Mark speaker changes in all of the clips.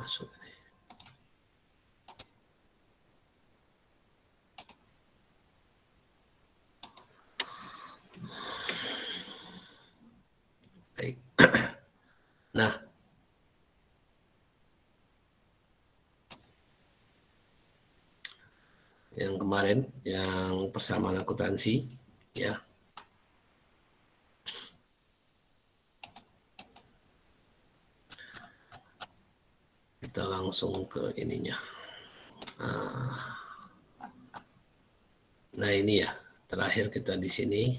Speaker 1: masuk. Baik. Nah, yang kemarin, yang persamaan akuntansi, ya. Kita langsung ke ininya. Nah ini ya, terakhir kita di sini.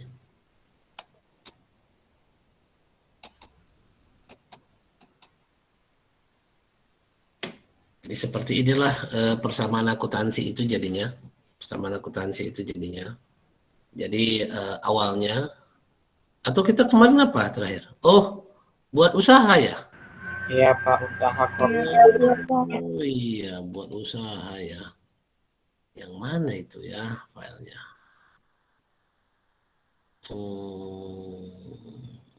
Speaker 1: Jadi seperti inilah persamaan akuntansi itu jadinya. Persamaan akuntansi itu jadinya. Jadi awalnya, atau kita kemarin apa terakhir? Oh, buat usaha ya?
Speaker 2: Iya Pak, usaha kopi.
Speaker 1: Oh iya, buat usaha ya. Yang mana itu ya filenya?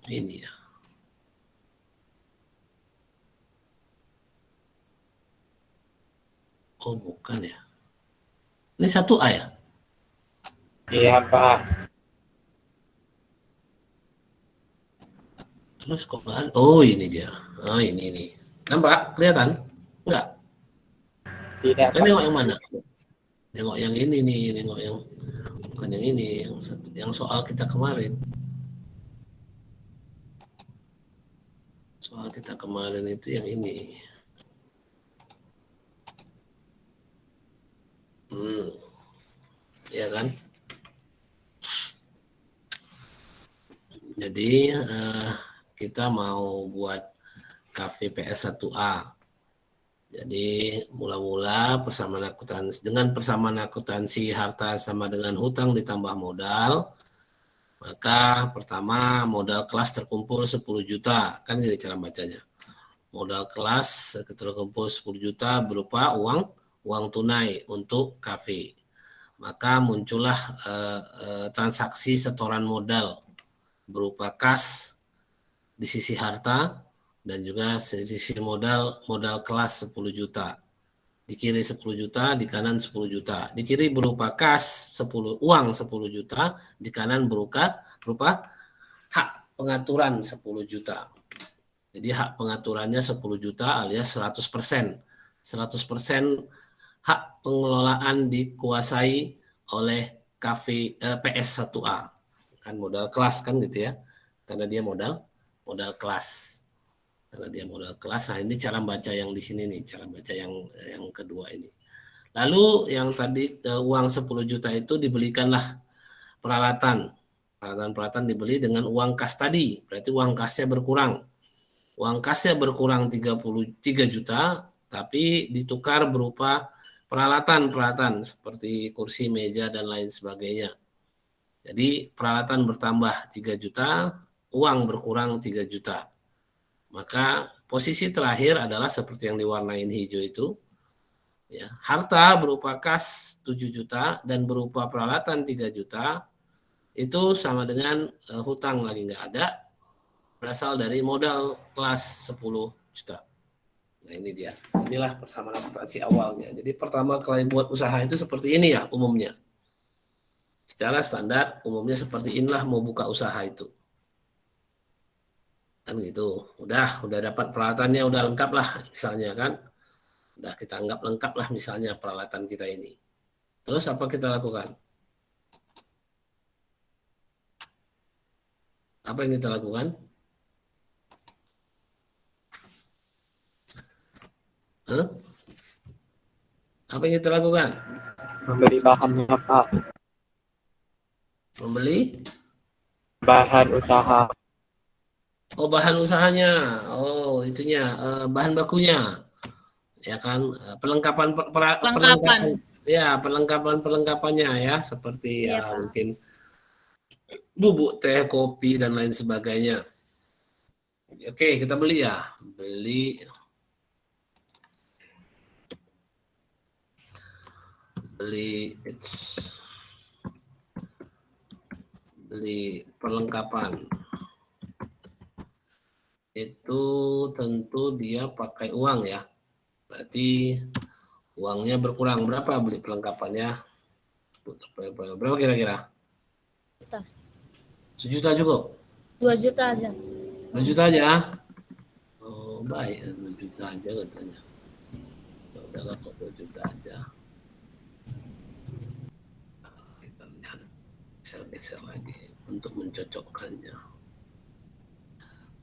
Speaker 1: Ini ya. Oh bukan ya. Ini 1A ya?
Speaker 2: Iya Pak.
Speaker 1: Terus kok nggak ada? Oh ini dia. Oh ini. Nampak? Kelihatan? Enggak?
Speaker 2: Tidak Pak.
Speaker 1: Nengok yang mana? Nengok yang ini nih, nengok yang bukan yang ini, yang soal kita kemarin. Soal kita kemarin itu yang ini. Ya kan? Jadi kita mau buat KVPS 1A. Jadi mula-mula persamaan akuntansi dengan persamaan akuntansi harta sama dengan hutang ditambah modal, maka pertama modal kelas terkumpul 10 juta, kan gini cara bacanya. Modal kelas terkumpul 10 juta berupa uang tunai untuk KV. Maka muncullah transaksi setoran modal berupa kas di sisi harta dan juga sisi modal kelas 10 juta. Di kiri 10 juta, di kanan 10 juta. Di kiri berupa kas uang 10 juta, di kanan berupa hak pengaturan 10 juta. Jadi hak pengaturannya 10 juta alias 100%. 100% hak pengelolaan dikuasai oleh PS 1A. Kan modal kelas kan gitu ya. Karena dia modal kelas. Karena dia modal kelas. Nah, ini cara baca yang di sini nih, cara baca yang kedua ini. Lalu yang tadi uang 10 juta itu dibelikanlah peralatan. Peralatan dibeli dengan uang kas tadi. Berarti uang kasnya berkurang. Uang kasnya berkurang 33 juta, tapi ditukar berupa peralatan seperti kursi, meja, dan lain sebagainya. Jadi peralatan bertambah 3 juta, uang berkurang 3 juta. Maka posisi terakhir adalah seperti yang diwarnain hijau itu. Ya, harta berupa kas 7 juta dan berupa peralatan 3 juta itu sama dengan hutang lagi nggak ada, berasal dari modal kelas 10 juta. Nah ini dia, inilah persamaan akuntansi awalnya. Jadi pertama kali buat usaha itu seperti ini ya umumnya. Secara standar umumnya seperti inilah mau buka usaha itu. Kan gitu, udah dapat peralatannya, udah lengkap lah misalnya kan. Udah kita anggap lengkap lah misalnya peralatan kita ini. Terus apa kita lakukan? Apa yang kita lakukan? Huh? Apa yang kita lakukan?
Speaker 2: Membeli bahannya Pak.
Speaker 1: Membeli
Speaker 2: Bahan usaha.
Speaker 1: oh bahan usahanya, oh itunya bahan bakunya, ya kan perlengkapan ya perlengkapannya ya seperti ya mungkin bubuk teh, kopi dan lain sebagainya. Oke kita beli ya, beli perlengkapan itu tentu dia pakai uang ya. Berarti uangnya berkurang. Berapa beli perlengkapannya? Berapa kira-kira?
Speaker 3: Juta.
Speaker 1: 1 juta cukup?
Speaker 3: 2 juta aja.
Speaker 1: 2 juta aja? Oh, baik. 2 juta aja katanya. Ya udahlah, kok 2 juta aja. Kita lihat. Geser-geser lagi untuk mencocokkannya.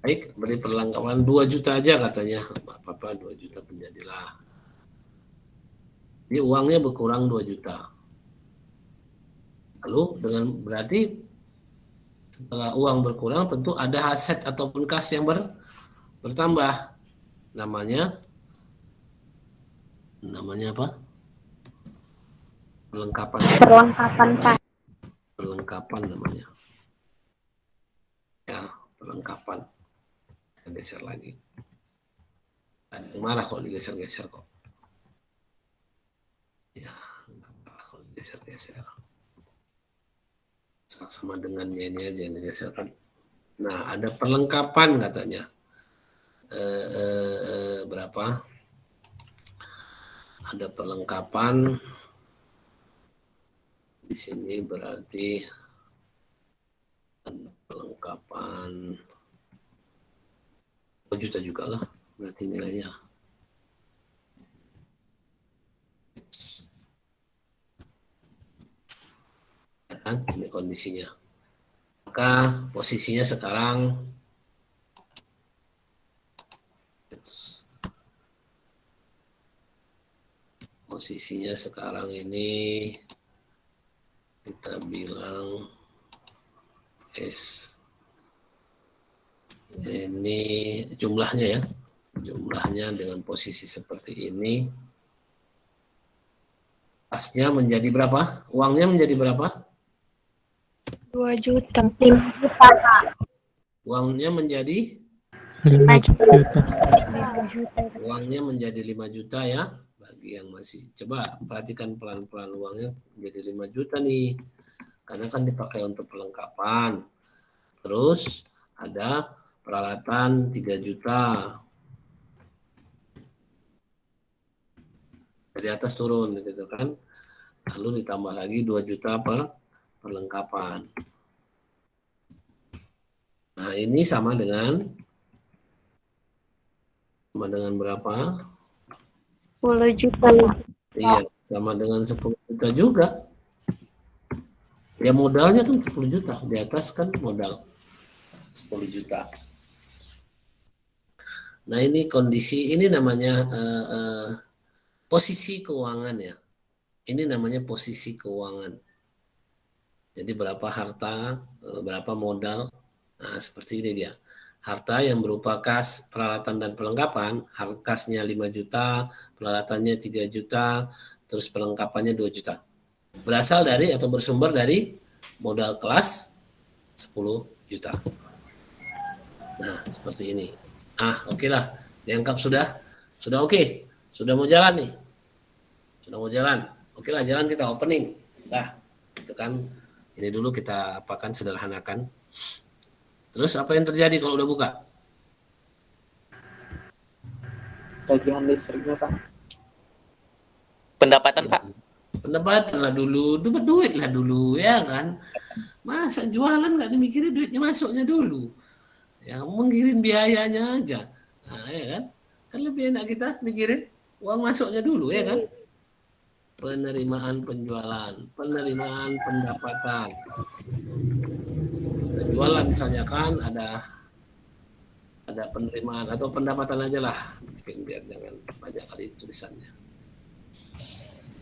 Speaker 1: Baik, beli perlengkapan 2 juta aja katanya. Nggak apa-apa, 2 juta pun jadilah. Ini uangnya berkurang 2 juta. Lalu dengan berarti setelah uang berkurang tentu ada aset ataupun kas yang bertambah. Namanya apa? Perlengkapan.
Speaker 4: Perlengkapan, Pak.
Speaker 1: Perlengkapan namanya. Ya, perlengkapan. Kita geser lagi. Ada yang marah kalau digeser-geser kok. Ya, nggak marah kalau digeser-geser. Sama dengannya ini aja yang digeserkan. Nah, ada perlengkapan katanya. Berapa? Ada perlengkapan. Di sini berarti ada perlengkapan 2 juta juga lah. Berarti nilainya. Kan? Ini kondisinya. Maka posisinya sekarang ini kita bilang S. Ini jumlahnya ya. Jumlahnya dengan posisi seperti ini. Pasnya menjadi berapa? Uangnya menjadi berapa?
Speaker 4: 2 juta. 5 juta, Pak.
Speaker 1: Uangnya menjadi
Speaker 4: 5 juta.
Speaker 1: Uangnya menjadi 5 juta ya. Bagi yang masih, coba perhatikan pelan-pelan uangnya menjadi 5 juta nih. Karena kan dipakai untuk perlengkapan. Terus ada peralatan 3 juta. Dari atas turun gitu kan. Lalu ditambah lagi 2 juta perlengkapan. Nah, ini sama dengan berapa?
Speaker 4: 10 juta.
Speaker 1: Iya, sama dengan 10 juta juga. Ya modalnya kan 10 juta. Di atas kan modal 10 juta. Nah, ini kondisi, ini namanya posisi keuangan ya. Ini namanya posisi keuangan. Jadi berapa harta, berapa modal. Nah, seperti ini dia. Harta yang berupa kas, peralatan dan perlengkapan, kasnya 5 juta, peralatannya 3 juta, terus perlengkapannya 2 juta. Berasal dari atau bersumber dari modal kelas 10 juta. Nah, seperti ini. Oke lah. Dianggap sudah oke. Sudah mau jalan nih. Sudah mau jalan. Oke lah, jalan kita opening. Nah, itu kan ini dulu kita apakan, sederhanakan. Terus apa yang terjadi kalau udah buka?
Speaker 2: Tagihan listriknya, Pak.
Speaker 5: Pendapatan, Pak.
Speaker 1: Pendapatan lah dulu, dapat duit lah dulu, ya kan? Masa jualan nggak dimikirin duitnya masuknya dulu? Ya, mengirim biayanya aja. Nah, ya kan? Kan lebih enak kita mikirin uang masuknya dulu, ya kan? Penerimaan penjualan, penerimaan pendapatan. Kita jualan misalnya kan ada penerimaan atau pendapatan aja lah, mungkin biar jangan banyak kali tulisannya.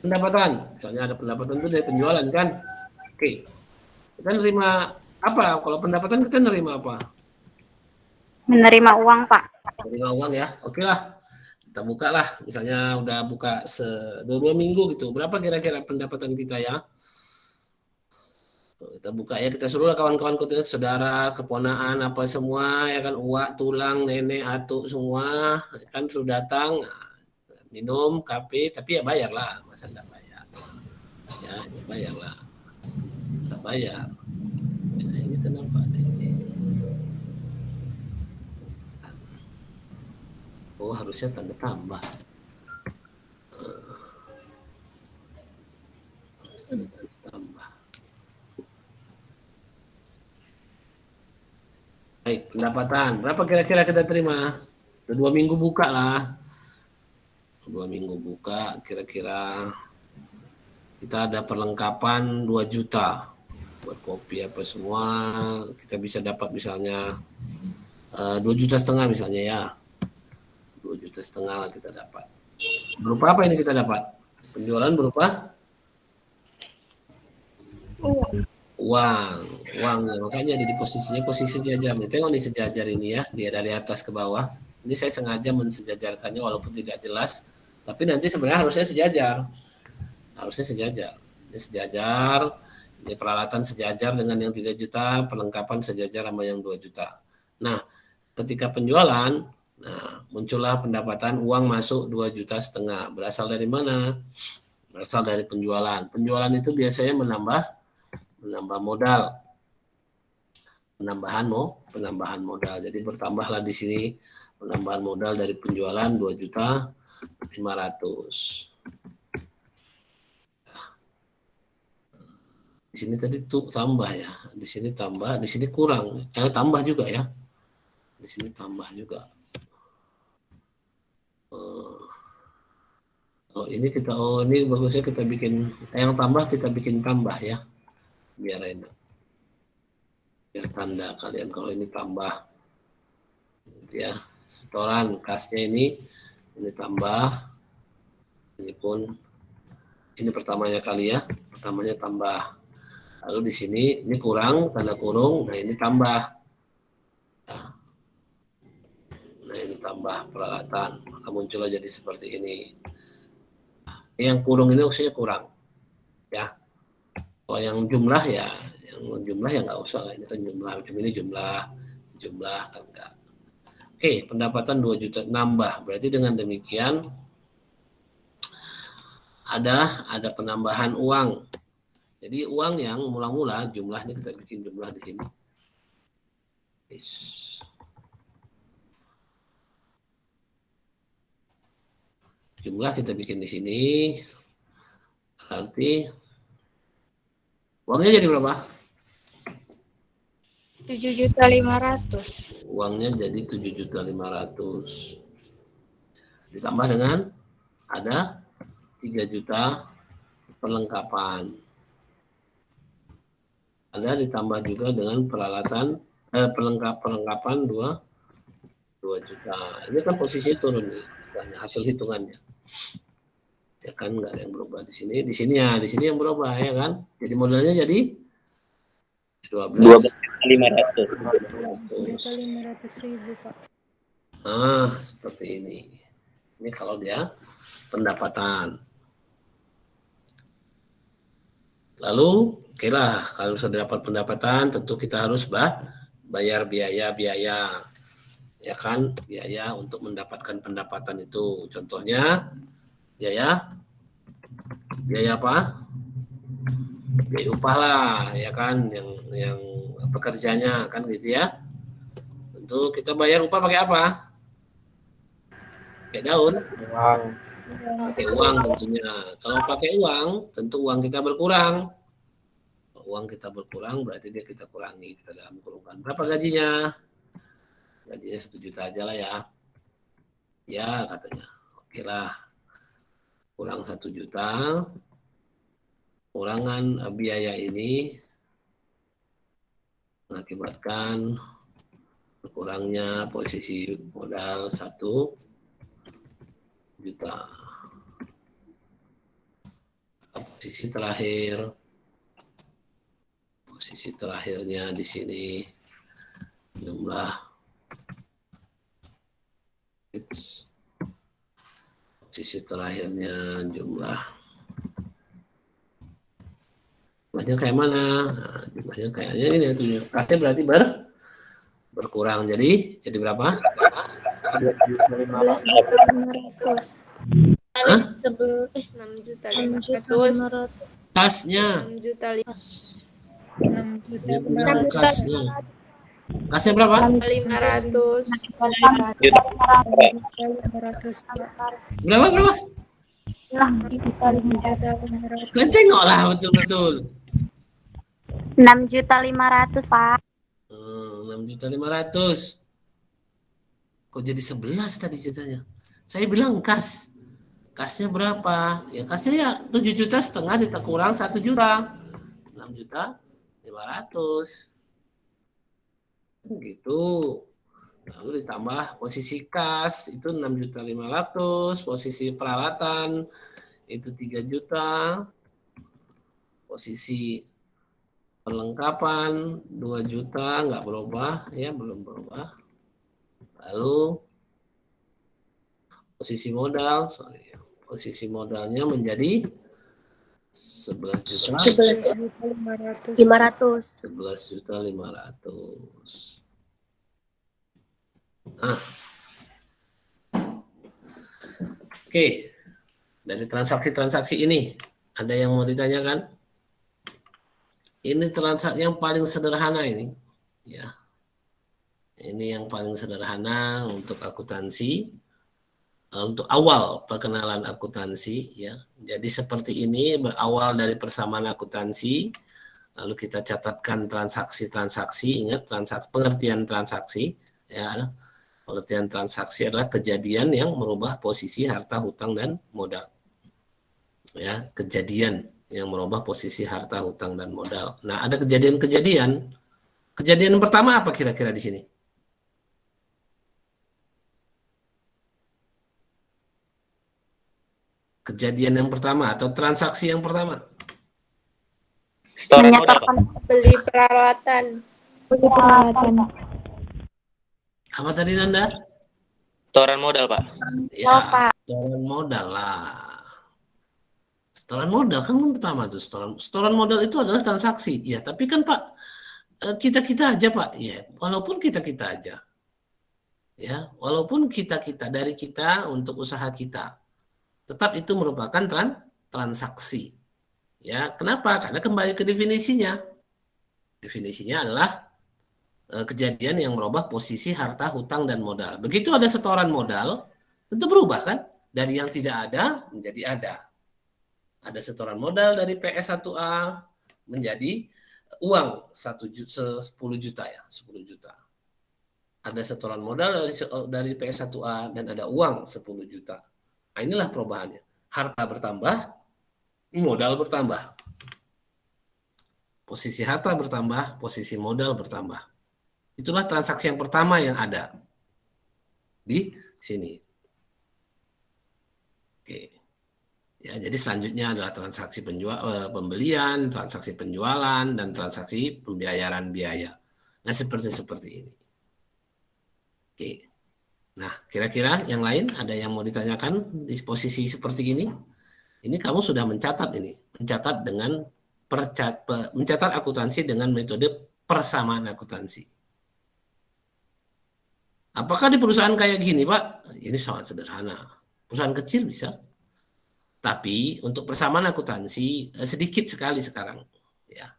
Speaker 1: Pendapatan, misalnya ada pendapatan itu dari penjualan kan? Oke, kita nerima apa? Kalau pendapatan kita nerima apa?
Speaker 4: Menerima uang, Pak.
Speaker 1: Menerima uang ya, oke lah. Kita buka lah, misalnya udah buka 2 minggu gitu. Berapa kira-kira pendapatan kita ya? Kita buka ya, kita suruh lah kawan-kawan kita, saudara, keponaan, apa semua, ya kan, uak, tulang, nenek, atuk, semua, kan sudah datang, minum, kafe, tapi ya bayar lah, masa enggak bayar? Ya, bayar lah. Kita bayar. Nah, ini kenapa ini? Oh, harusnya tanda tambah. Baik, pendapatan. Berapa kira-kira kita terima? 2 minggu buka lah. 2 minggu buka, kira-kira kita ada perlengkapan 2 juta. Buat kopi apa semua, kita bisa dapat misalnya 2,5 juta misalnya ya. 2,5 juta lah kita dapat. Berupa apa ini kita dapat? Penjualan berupa uang ya, makanya di posisi sejajar nih. Tengok nih sejajar ini ya, dia dari atas ke bawah. Ini saya sengaja mensejajarkannya walaupun tidak jelas, tapi nanti sebenarnya harusnya sejajar. Ini sejajar, ini peralatan sejajar dengan yang 3 juta, perlengkapan sejajar sama yang 2 juta. Nah, ketika penjualan, muncullah pendapatan uang masuk 2,5 juta. Berasal dari mana? Berasal dari penjualan. Penjualan itu biasanya menambah modal. Penambahan modal. Jadi bertambahlah di sini penambahan modal dari penjualan 2,5 juta. Di sini tadi tuh tambah ya. Di sini tambah, di sini kurang. Tambah juga ya. Di sini tambah juga. Kalau ini ini bagusnya kita bikin yang tambah, kita bikin tambah ya. Biar enak. Biar tanda kalian kalau ini tambah. Ya, setoran kasnya ini tambah. Ini pun sini pertamanya kali ya. Pertamanya tambah. Lalu di sini ini kurang, tanda kurung, nah ini tambah. Nah ini tambah peralatan, maka muncullah jadi seperti ini. Yang kurung ini maksudnya kurang, ya. Kalau yang jumlah ya nggak usah lah. Ini kan jumlah, cuma ini jumlah kan enggak. Oke, pendapatan 2 juta nambah. Berarti dengan demikian ada penambahan uang. Jadi uang yang mula-mula jumlahnya kita bikin jumlah di sini. Jumlah kita bikin di sini. Berarti uangnya jadi berapa?
Speaker 4: 7.500.000.
Speaker 1: Uangnya jadi 7.500.000. Ditambah dengan ada 3 juta perlengkapan. Ada ditambah juga dengan peralatan perlengkapan 2 juta. Ini kan posisinya turun nih, hasil hitungannya. Ya kan nggak ada yang berubah di sini yang berubah ya kan. Jadi modalnya jadi
Speaker 3: 12.500.000 Pak.
Speaker 1: Seperti ini. Ini kalau dia pendapatan. Lalu, oke lah, kalau sudah dapat pendapatan, tentu kita harus bayar biaya-biaya. Ya kan, biaya untuk mendapatkan pendapatan itu. Contohnya, biaya apa? Biaya upah lah, ya kan, yang pekerjanya kan gitu ya. Tentu kita bayar upah pakai apa? Pakai daun. Pakai uang tentunya. Kalau pakai uang, tentu uang kita berkurang. Kalau uang kita berkurang, berarti dia kita kurangi. Kita dalam kurungan. Berapa gajinya? Gajinya 1 juta aja lah ya. Ya katanya. Oke lah. Kurang 1 juta. Kurangan biaya ini mengakibatkan berkurangnya posisi modal 1 juta. Posisi terakhirnya di sini jumlah posisi terakhirnya jumlahnya kayak mana? Nah, jumlahnya kayaknya ini 7. Kasnya berarti berkurang. Jadi berapa?
Speaker 4: 11.500.000.
Speaker 3: Sebelum
Speaker 4: 6.500.000.
Speaker 1: Kasnya.
Speaker 3: 6.500.000.
Speaker 1: Kasnya berapa?
Speaker 3: 500.
Speaker 1: Berapa? Kan tengok lah betul-betul.
Speaker 4: 6.500.000 Pak.
Speaker 1: 6.500.000. Kok jadi 11 tadi ceritanya? Saya bilang kas. Kasnya berapa? Ya kasnya ya 7,5 juta kurang 1 juta. 6.500.000. Gitu. Lalu ditambah posisi kas itu 6.500.000, posisi peralatan itu 3 juta, posisi perlengkapan 2 juta, nggak berubah, ya belum berubah. Lalu posisi modal, posisi modalnya menjadi
Speaker 3: 11.500.000.
Speaker 1: 11.500.000. Nah, oke, dari transaksi-transaksi ini ada yang mau ditanyakan? Ini transaksi yang paling sederhana ini, ya. Ini yang paling sederhana untuk akuntansi, untuk awal perkenalan akuntansi, ya. Jadi seperti ini berawal dari persamaan akuntansi, lalu kita catatkan transaksi-transaksi, ingat pengertian transaksi, ya. Pengertian transaksi adalah kejadian yang merubah posisi harta, hutang, dan modal. Ya, kejadian yang merubah posisi harta, hutang, dan modal. Nah, ada kejadian-kejadian. Kejadian pertama apa kira-kira di sini? Kejadian yang pertama atau transaksi yang pertama?
Speaker 5: Setoran modal, Pak.
Speaker 3: Beli peralatan.
Speaker 1: Apa tadi Nanda?
Speaker 5: Setoran modal, Pak.
Speaker 1: Ya, setoran modal lah. Setoran modal kan pertama tuh, setoran modal itu adalah transaksi. Ya, tapi kan Pak, kita aja Pak. Ya, walaupun kita aja. Ya, walaupun kita dari kita untuk usaha kita. Tetap itu merupakan transaksi. Ya, kenapa? Karena kembali ke definisinya. Definisinya adalah kejadian yang merubah posisi harta, hutang, dan modal. Begitu ada setoran modal, tentu berubah kan? Dari yang tidak ada menjadi ada. Ada setoran modal dari PS1A menjadi uang 10 juta ya, 10 juta. Ada setoran modal dari PS1A dan ada uang 10 juta. Nah, inilah perubahannya. Harta bertambah, modal bertambah. Posisi harta bertambah, posisi modal bertambah. Itulah transaksi yang pertama yang ada di sini. Oke. Ya, jadi selanjutnya adalah transaksi pembelian, transaksi penjualan, dan transaksi pembayaran biaya. Nah, seperti ini. Oke. Nah, kira-kira yang lain ada yang mau ditanyakan di posisi seperti ini? Ini kamu sudah mencatat ini, mencatat akuntansi dengan metode persamaan akuntansi. Apakah di perusahaan kayak gini, Pak? Ini sangat sederhana. Perusahaan kecil bisa. Tapi untuk persamaan akuntansi sedikit sekali sekarang. Ya.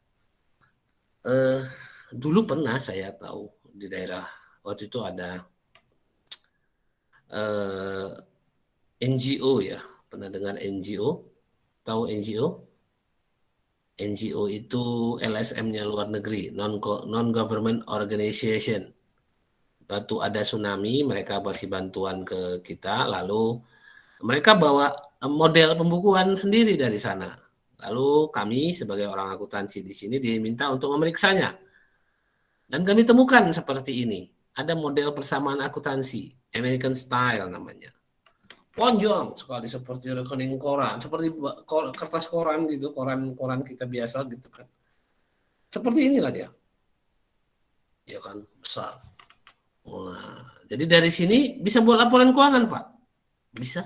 Speaker 1: Dulu pernah saya tahu di daerah, waktu itu ada NGO ya. Pernah dengar NGO? Tahu NGO? NGO itu LSM-nya luar negeri, non-government organization. Waktu ada tsunami, mereka kasih bantuan ke kita, lalu mereka bawa model pembukuan sendiri dari sana. Lalu kami sebagai orang akuntansi di sini diminta untuk memeriksanya. Dan kami temukan seperti ini. Ada model persamaan akuntansi, American Style namanya. Panjang sekali seperti rekening koran, seperti kertas koran gitu, koran kita biasa gitu kan. Seperti inilah dia. Ya kan, besar. Nah, jadi dari sini bisa buat laporan keuangan, Pak. Bisa.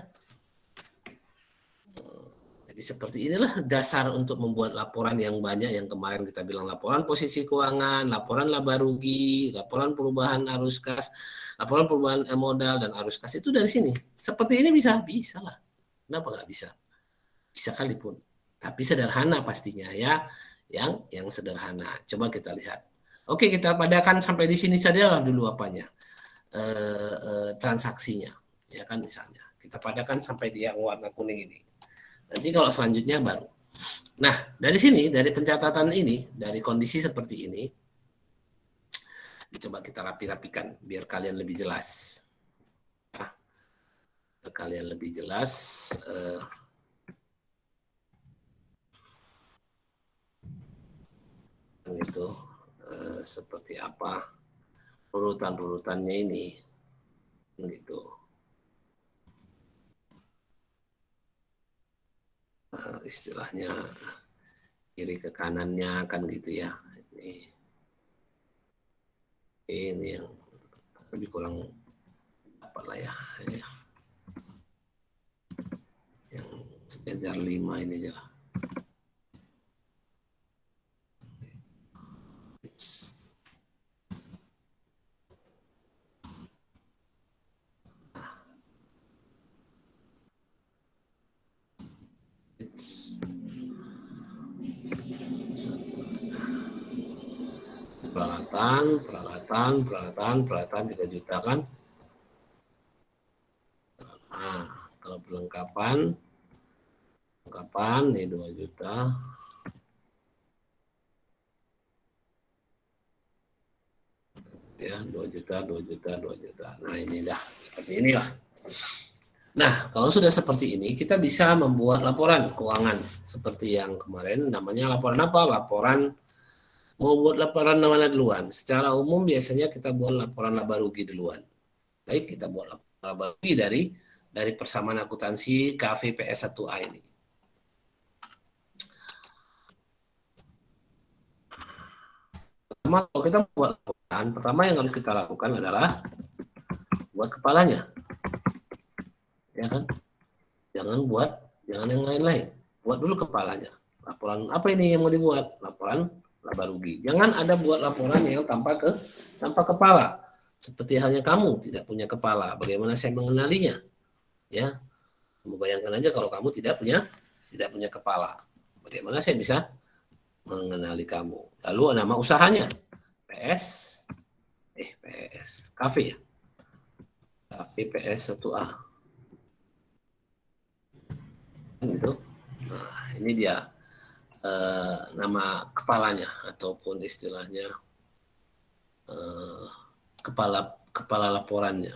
Speaker 1: Jadi seperti inilah dasar untuk membuat laporan yang banyak yang kemarin kita bilang laporan posisi keuangan, laporan laba rugi, laporan perubahan arus kas, laporan perubahan modal dan arus kas itu dari sini. Seperti ini bisa lah. Kenapa nggak bisa? Bisa kali pun. Tapi sederhana pastinya ya, yang sederhana. Coba kita lihat. Oke, kita padakan sampai di sini sajalah dulu apanya. Transaksinya. Ya kan misalnya. Kita padakan sampai di yang warna kuning ini. Nanti kalau selanjutnya baru. Nah, dari sini, dari pencatatan ini, dari kondisi seperti ini, Coba kita rapi-rapikan biar kalian lebih jelas. Nah, biar kalian lebih jelas. Itu seperti apa urutan-urutannya ini, gitu. Istilahnya kiri ke kanannya kan gitu ya. Ini yang lebih kurang apa lah ya, yang sejajar 5 ini aja lah. Peralatan 3 juta kan. Nah, kalau perlengkapan nih 2 juta. Ya, 2 juta. Nah, ini dah seperti inilah. Nah, kalau sudah seperti ini, kita bisa membuat laporan keuangan seperti yang kemarin. Namanya laporan apa? Mau buat laporan mana duluan? Secara umum biasanya kita buat laporan laba rugi duluan. Baik, kita buat laporan laba rugi dari persamaan akuntansi KVPS1A ini. Kalau kita buat laporan, pertama yang harus kita lakukan adalah buat kepalanya. Ya kan? Jangan yang lain-lain. Buat dulu kepalanya. Laporan apa ini yang mau dibuat? Laporan laba rugi. Jangan ada buat laporan yang tanpa kepala. Seperti halnya kamu tidak punya kepala. Bagaimana saya mengenalinya? Ya. Membayangkan aja kalau kamu tidak punya kepala. Bagaimana saya bisa mengenali kamu? Lalu nama usahanya. Kafe ya. Kafe PS1A. Gitu. Nah, ini dia nama kepalanya ataupun istilahnya kepala laporannya.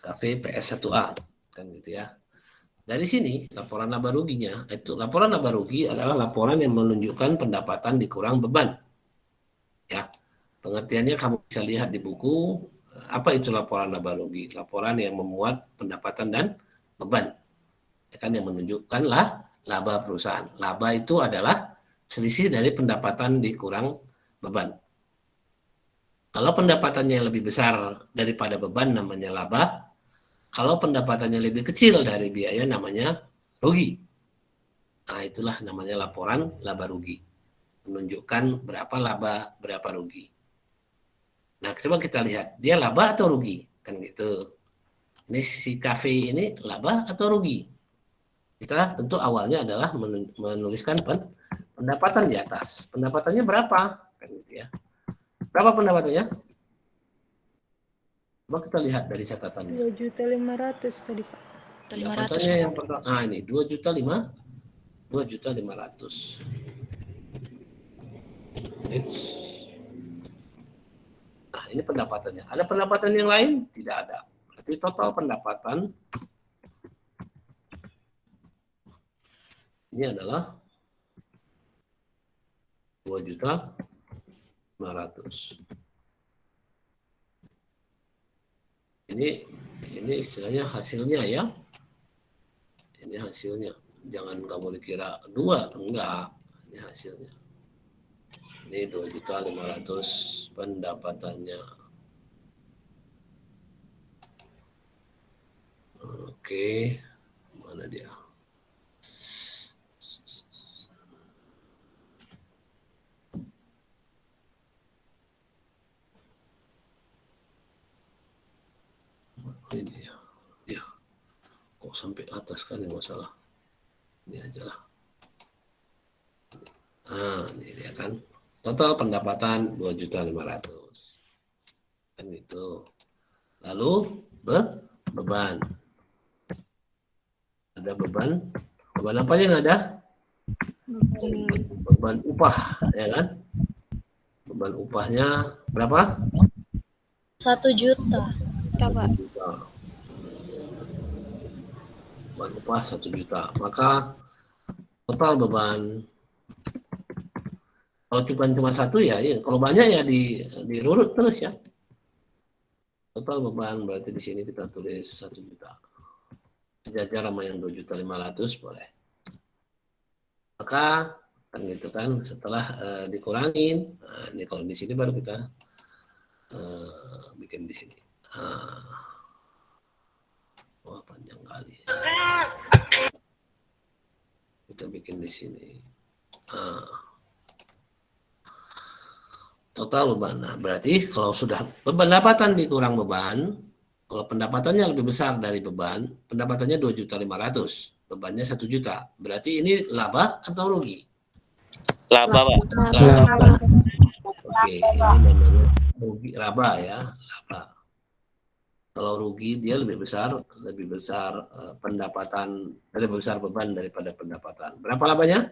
Speaker 1: Kafe PS1A kan gitu ya. Dari sini laporan laba ruginya, laporan laba rugi adalah laporan yang menunjukkan pendapatan dikurang beban. Ya. Pengertiannya kamu bisa lihat di buku. Apa itu laporan laba rugi? Laporan yang memuat pendapatan dan beban. Ya kan, yang menunjukkan laba perusahaan. Laba itu adalah selisih dari pendapatan dikurang beban. Kalau pendapatannya lebih besar daripada beban namanya laba. Kalau pendapatannya lebih kecil dari biaya namanya rugi. Nah, itulah namanya laporan laba rugi. Menunjukkan berapa laba, berapa rugi. Nah, coba kita lihat, dia laba atau rugi? Kan gitu. Ini si kafe ini laba atau rugi? Kita tentu awalnya adalah menuliskan pendapatan di atas. Pendapatannya berapa? Kan gitu ya. Berapa pendapatannya? Coba kita lihat dari catatannya.
Speaker 3: 2.500.000 tadi, Pak.
Speaker 1: Pendapatannya yang pertama. Nah, ini 2.500.000. Nah, ini pendapatannya. Ada pendapatan yang lain? Tidak ada. Berarti total pendapatan ini adalah 2.500.000. Ini istilahnya hasilnya ya. Ini hasilnya. Jangan kamu dikira 2, enggak. Ini hasilnya. Ini 2.500.000 pendapatannya. Oke. Mana dia? Ini ya. Kok sampai atas kan yang masalah. Ini aja lah. Nah, ini dia kan. Total pendapatan 2.500.000. Kan itu. Lalu beban. Ada beban. Beban apa yang ada? beban upah, ya kan? Beban upahnya berapa?
Speaker 4: 1 juta.
Speaker 3: Pak.
Speaker 1: 1 juta. Beban upah 1 juta. Maka total beban, kalau cuma satu ya, kalau banyak ya dirurut terus ya. Total beban berarti di sini kita tulis 1 juta. Sejajar sama yang 2.500.000 boleh. Maka kan gitu kan, setelah dikurangin, nah, ini kalau di sini baru kita bikin di sini. Wah, panjang kali. Kita bikin di sini. Total beban. Nah, berarti kalau sudah pendapatan dikurang beban, kalau pendapatannya lebih besar dari beban, pendapatannya 2.500.000, bebannya 1 juta. Berarti ini laba atau rugi?
Speaker 5: Laba, Pak.
Speaker 1: Oke, ini namanya rugi, laba ya, laba. Kalau rugi dia lebih besar pendapatan, lebih besar beban daripada pendapatan. Berapa labanya?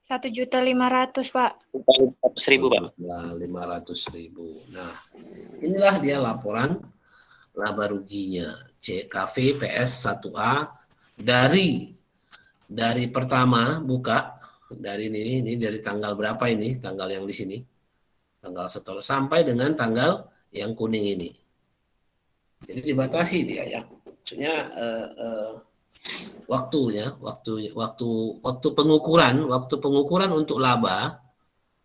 Speaker 3: 1.500.000, Pak.
Speaker 5: 100.000, Pak.
Speaker 1: 500.000. Nah, inilah dia laporan laba ruginya CKV PS 1A dari pertama buka, dari ini dari tanggal berapa ini, tanggal yang di sini, tanggal setelah sampai dengan tanggal yang kuning ini. Jadi dibatasi dia ya, maksudnya waktu pengukuran untuk laba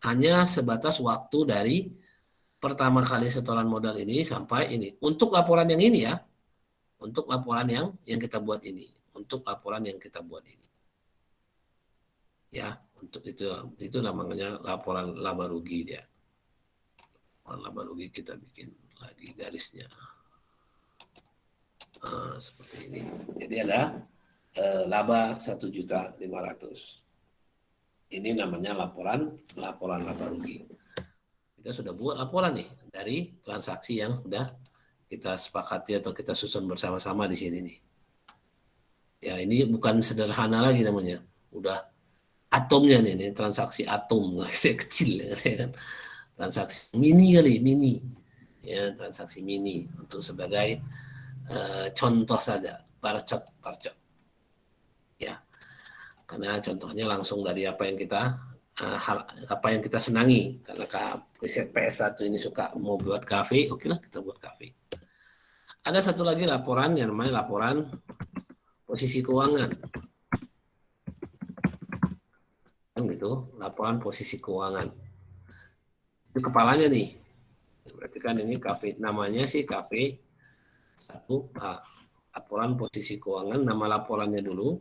Speaker 1: hanya sebatas waktu dari pertama kali setoran modal ini sampai ini. Untuk laporan yang ini ya, untuk laporan yang kita buat ini, untuk laporan yang kita buat ini. Ya, untuk itu namanya laporan laba rugi dia. Laporan laba rugi kita bikin lagi garisnya. Seperti ini. Jadi ada laba 1.500.000. Ini namanya laporan laba rugi. Kita sudah buat laporan nih dari transaksi yang sudah kita sepakati atau kita susun bersama-sama di sini nih. Ya, ini bukan sederhana lagi namanya. Udah atomnya nih transaksi atom, kecil ya kan. Transaksi mini kali, mini. Ya, transaksi mini untuk sebagai contoh saja, barcot. Ya. Karena contohnya langsung dari apa yang kita senangi. Karena PS1 ini suka mau buat kafe, oke lah kita buat kafe. Ada satu lagi laporan yang namanya laporan posisi keuangan. Kan gitu, laporan posisi keuangan. Itu kepalanya nih. Berarti kan ini kafe, namanya sih kafe 1A. Laporan posisi keuangan, nama laporannya dulu,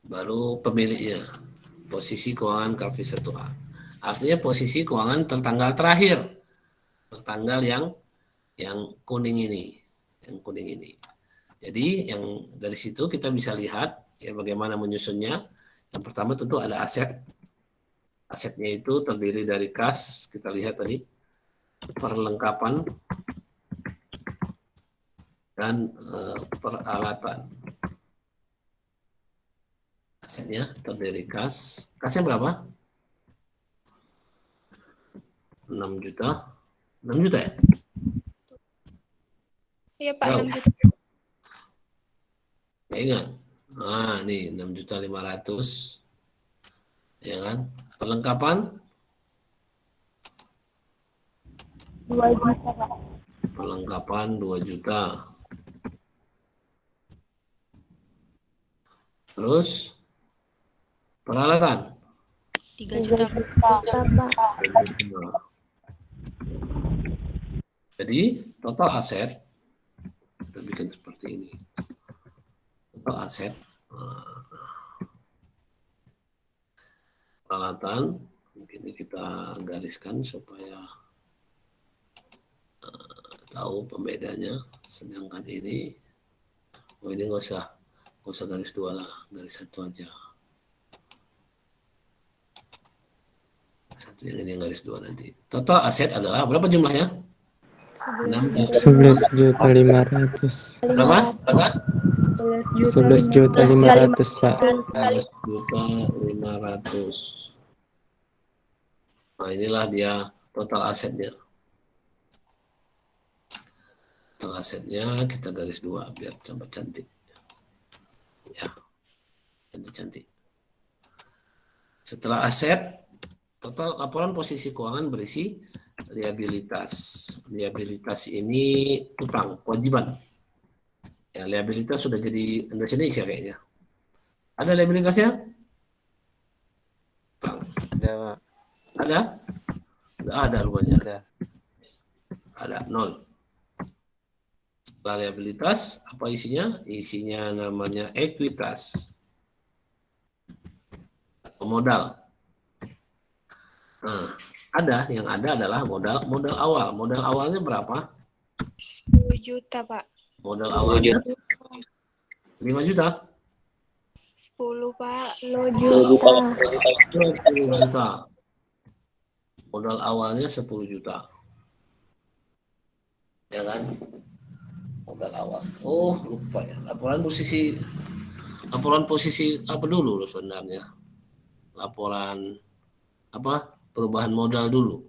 Speaker 1: baru pemiliknya, posisi keuangan kafe 1A. Artinya posisi keuangan tertanggal terakhir, tertanggal yang kuning ini, Jadi yang dari situ kita bisa lihat ya bagaimana menyusunnya. Yang pertama tentu ada aset. Asetnya itu terdiri dari kas, kita lihat tadi, perlengkapan dan peralatan. Asetnya terdiri kas. Kasnya berapa? 6 juta. 6 juta ya?
Speaker 3: Iya, Pak,
Speaker 1: Wow.
Speaker 3: 6 juta.
Speaker 1: Ya ingat. Nah, nih 6.500.000. Ya kan? Perlengkapan
Speaker 4: 2 juta, Pak.
Speaker 1: Perlengkapan 2 juta. Terus peralatan
Speaker 3: 3 juta.
Speaker 4: Pak.
Speaker 1: Jadi total aset kita bikin seperti ini. Total aset peralatan mungkin kita gariskan supaya tahu pembedanya. Sedangkan ini nggak usah garis 2 lah, garis 1 aja. Satu yang ini yang garis 2 nanti. Total aset adalah berapa jumlahnya?
Speaker 4: 11.500.000.
Speaker 1: Berapa?
Speaker 4: 11.500.000 Pak.
Speaker 1: 11.500.000. Nah, inilah dia total asetnya. Total asetnya kita garis 2 biar tambah cantik. Ya, cantik-cantik. Setelah aset, total laporan posisi keuangan berisi liabilitas. Liabilitas ini utang, kewajiban. Ya, liabilitas sudah jadi Indonesia kayaknya. Ada liabilitasnya? Utang.
Speaker 6: Ada, Pak.
Speaker 1: Ada? Nggak ada rupanya.
Speaker 6: Ada.
Speaker 1: Ada, 0. Setelah liabilitas, apa isinya? Isinya namanya ekuitas. Atau modal. Nah, yang ada adalah modal awal. Modal awalnya berapa?
Speaker 4: 10 juta Pak.
Speaker 1: Modal awalnya 5 juta.
Speaker 4: 10 Pak.
Speaker 5: 10 juta, Pak.
Speaker 1: 10 juta. Modal awalnya 10 juta. Ya kan? Modal awal. Oh, lupa ya. Laporan posisi apa dulu loh sebenarnya? Laporan apa? Perubahan modal dulu.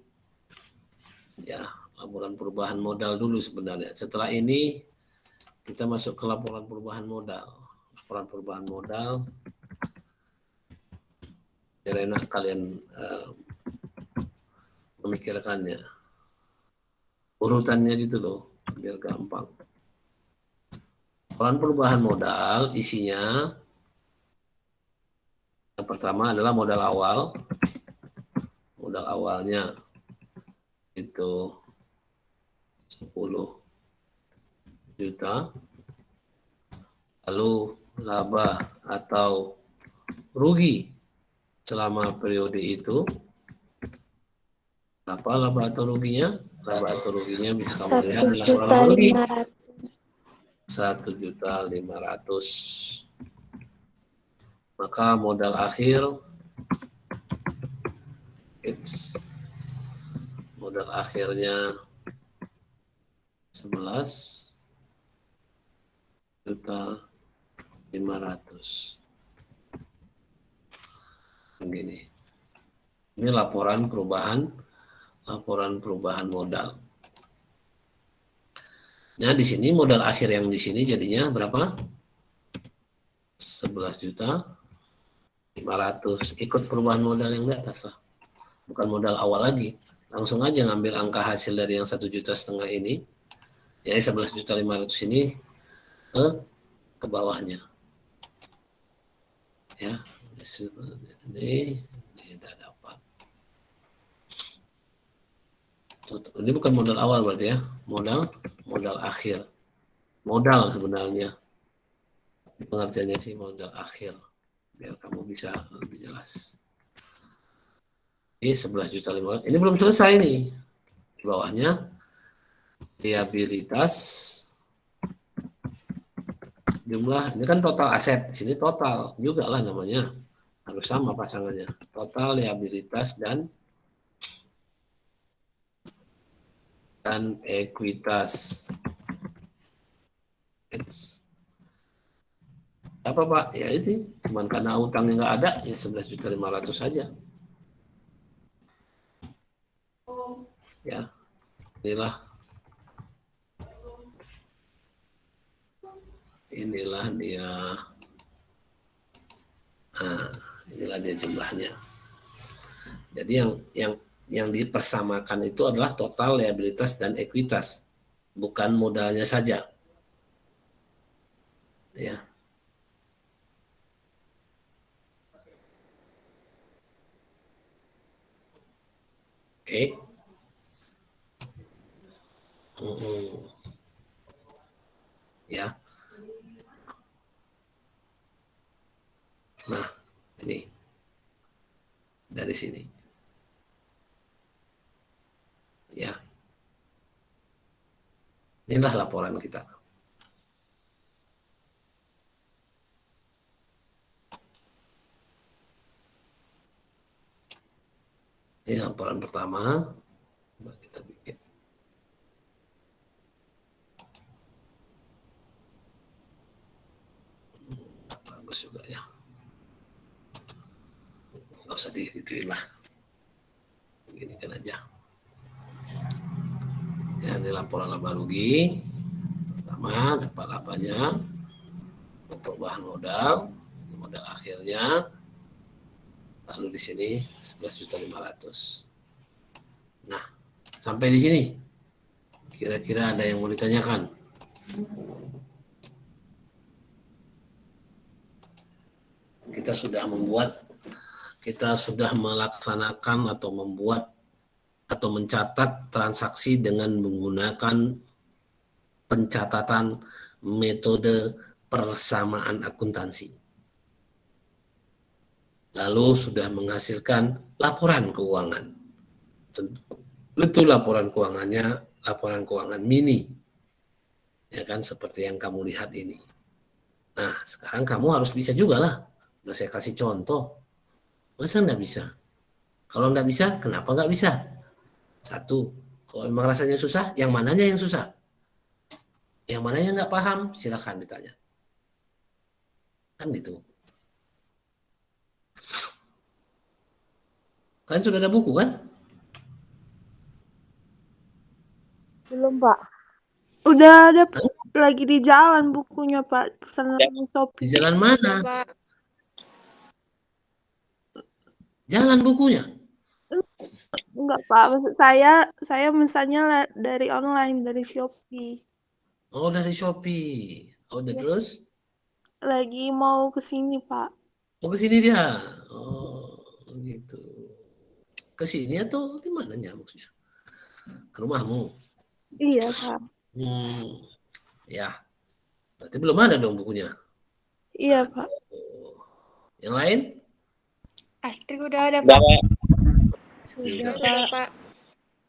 Speaker 1: Ya, laporan perubahan modal dulu sebenarnya. Setelah ini kita masuk ke laporan perubahan modal. Laporan perubahan modal. Biar enak kalian memikirkannya. Urutannya gitu loh, biar gampang. Laporan perubahan modal isinya yang pertama adalah modal awal. Modal awalnya itu 10 juta. Lalu laba atau rugi selama periode itu. Berapa laba atau ruginya? Laba atau ruginya bisa kamu lihat di laporan rugi. 1.500.000. Maka modal akhir modal akhirnya 11.500.000. Begini. Ini laporan perubahan modal. Nah, di sini modal akhir yang di sini jadinya berapa? 11.500.000. Ikut perubahan modal yang di atas lah. Bukan modal awal lagi. Langsung aja ngambil angka hasil dari yang 1,5 juta ini. Ya, 11.500.000 ini ke bawahnya. Ya, ini tidak dapat. Ini bukan modal awal berarti ya, modal akhir. Modal sebenarnya. Pengertiannya sih modal akhir. Biar kamu bisa lebih jelas. Ini 11.500.000. Ini belum selesai nih. Di bawahnya liabilitas jumlah, ini kan total aset, di sini total juga lah namanya, harus sama pasangannya, total liabilitas dan ekuitas. Apa Pak? Ya itu, cuman karena utangnya nggak ada, ya 11.500.000 saja. Ya, inilah dia. Nah, inilah dia jumlahnya. Jadi yang dipersamakan itu adalah total liabilitas dan ekuitas, bukan modalnya saja. Ya. Oke. Ya. Nah, ini dari sini. Ya. Inilah laporan kita. Ini laporan pertama. Coba kita bikin. hapus juga ya. Nggak usah digituin lah. Begini kan aja. Ya, ini laporan laba rugi. Pertama, dapat labanya. Perubahan modal akhirnya. Lalu di sini 11.500.000. Nah, sampai di sini. Kira-kira ada yang mau ditanyakan? Kita sudah melaksanakan atau membuat atau mencatat transaksi dengan menggunakan pencatatan metode persamaan akuntansi. Lalu sudah menghasilkan laporan keuangan. Tentu laporan keuangannya laporan keuangan mini. Ya kan, seperti yang kamu lihat ini. Nah, sekarang kamu harus bisa juga lah. Udah saya kasih contoh. Masa nggak bisa? Kalau nggak bisa, kenapa nggak bisa? Satu, kalau memang rasanya susah, yang mananya yang susah? Yang mananya nggak paham, silakan ditanya. Kan gitu. Kalian sudah ada buku kan?
Speaker 4: Belum, Pak. Udah ada lagi di jalan bukunya, Pak. Pesan di
Speaker 1: Di
Speaker 4: Shopee.
Speaker 1: jalan mana?
Speaker 3: Pak.
Speaker 1: Jalan bukunya.
Speaker 4: Enggak, Pak. Maksud saya mesennya dari online, dari Shopee.
Speaker 1: Oh, dari Shopee. Oh, udah terus?
Speaker 4: Lagi mau ke sini, Pak.
Speaker 1: Oh, ke sini dia. Oh, gitu. Ke sini atau di mananya maksudnya? Ke rumahmu?
Speaker 4: Iya, Pak.
Speaker 1: Ya. Berarti belum ada dong bukunya.
Speaker 4: Iya, Pak.
Speaker 1: Yang lain?
Speaker 3: Astri udah ada,
Speaker 5: Sudah,
Speaker 3: Pak.
Speaker 5: Pak.
Speaker 3: Sudah, Pak.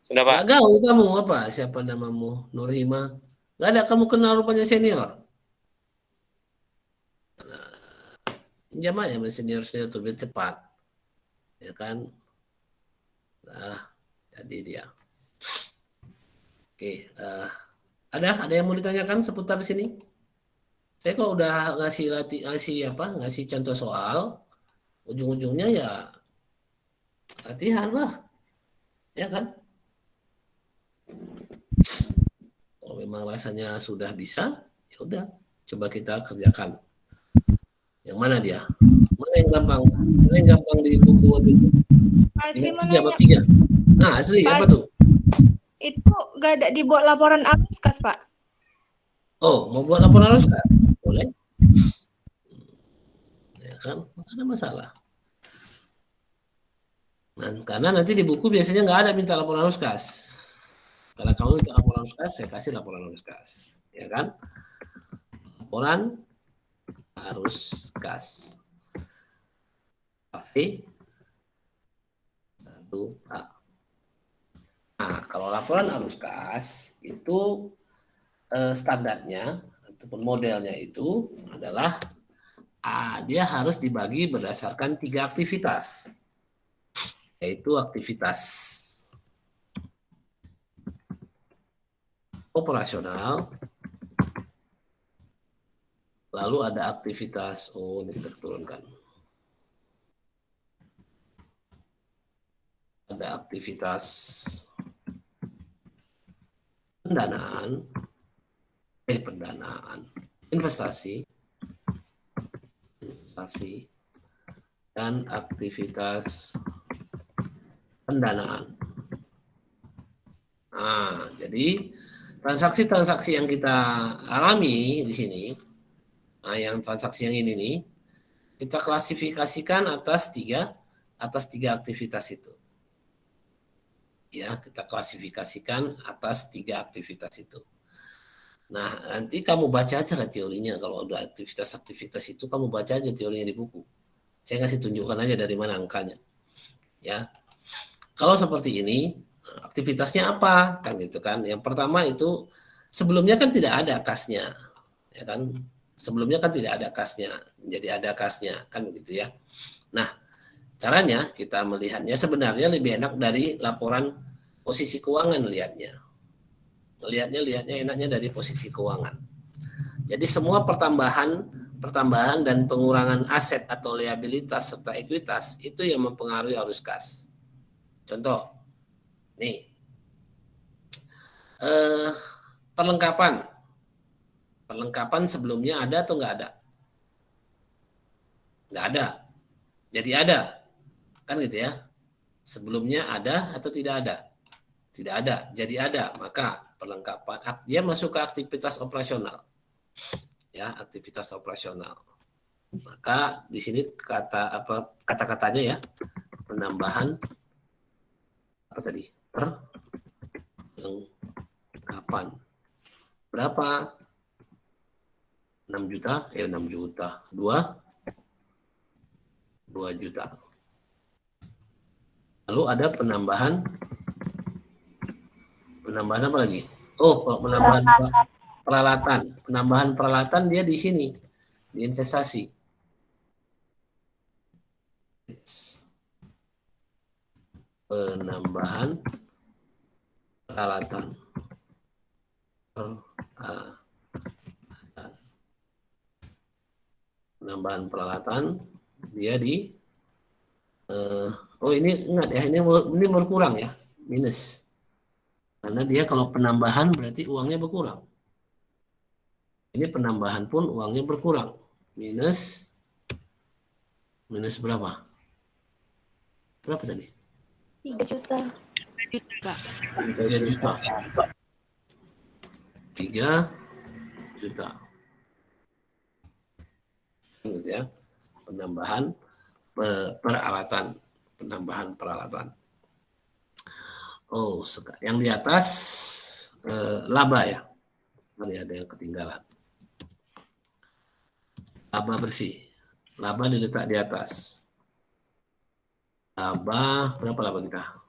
Speaker 5: Sudah, Pak.
Speaker 1: Gak gaul kamu apa? Siapa namamu? Nurhima? Gak ada kamu kenal rupanya senior? Pinjam aja sama senior-senior itu biar cepat. Ya kan? Nah, jadi dia. Oke, ada yang mau ditanyakan seputar sini? Saya kok udah ngasih contoh soal, ujung-ujungnya ya latihan lah, ya kan? Kalau memang rasanya sudah bisa, ya udah, coba kita kerjakan. Yang mana dia? Mana yang gampang? Mana yang gampang di buku itu?
Speaker 3: Astri mau
Speaker 1: Tiga,
Speaker 3: nanya.
Speaker 1: bab 3. Nah, asli
Speaker 3: Pak.
Speaker 1: apa tuh?
Speaker 3: Itu gak ada dibuat laporan Aguskas, Pak.
Speaker 1: Oh, mau buat laporan harus kan? Boleh. Ya kan, nggak ada masalah. Nah, karena nanti di buku biasanya nggak ada minta laporan arus kas. Karena kamu minta laporan arus kas, saya kasih laporan arus kas. Ya kan? Laporan arus kas. KV 1A. Nah, kalau laporan arus kas itu standarnya ataupun modelnya itu adalah dia harus dibagi berdasarkan 3 aktivitas, yaitu aktivitas operasional, lalu ada aktivitas ini kita turunkan, ada aktivitas investasi, dan aktivitas pendanaan. Nah, jadi transaksi-transaksi yang kita alami di sini, yang transaksi yang ini nih, kita klasifikasikan atas tiga aktivitas itu. Ya, kita klasifikasikan atas 3 aktivitas itu. Nah, nanti kamu baca aja lah teorinya. Kalau ada aktivitas-aktivitas itu, kamu baca aja teorinya di buku. Saya kasih tunjukkan aja dari mana angkanya. Ya, kalau seperti ini, aktivitasnya apa? Kan gitu kan. Yang pertama itu, sebelumnya kan tidak ada kasnya. Ya kan? Sebelumnya kan tidak ada kasnya. Jadi ada kasnya. Kan begitu ya. Nah, caranya kita melihatnya sebenarnya lebih enak dari laporan posisi keuangan lihatnya enaknya dari posisi keuangan. Jadi semua pertambahan pertambahan dan pengurangan aset atau liabilitas serta ekuitas itu yang mempengaruhi arus kas. Contoh, nih, perlengkapan sebelumnya ada atau nggak ada? Nggak ada. Jadi ada, kan gitu ya. Sebelumnya ada atau tidak ada? Tidak ada, jadi ada. Maka perlengkapan dia masuk ke aktivitas operasional. Ya, aktivitas operasional. Maka di sini kata-katanya ya, penambahan apa tadi? Perlengkapan. Berapa? 6 juta, 6 juta. 2 juta. Lalu ada penambahan apa lagi? Oh, kalau penambahan peralatan dia di sini, di investasi. Penambahan peralatan. Penambahan peralatan dia di ini ingat ya, ini berkurang ya, minus. Karena dia kalau penambahan berarti uangnya berkurang. Ini penambahan pun uangnya berkurang. Minus berapa? Berapa tadi?
Speaker 3: 3 juta.
Speaker 1: 3 juta. 3 juta. Gitu ya. Penambahan peralatan. Penambahan peralatan. Oh, yang di atas laba ya. Mari ada yang ketinggalan. Laba bersih. Laba diletak di atas. Laba, berapa laba kita?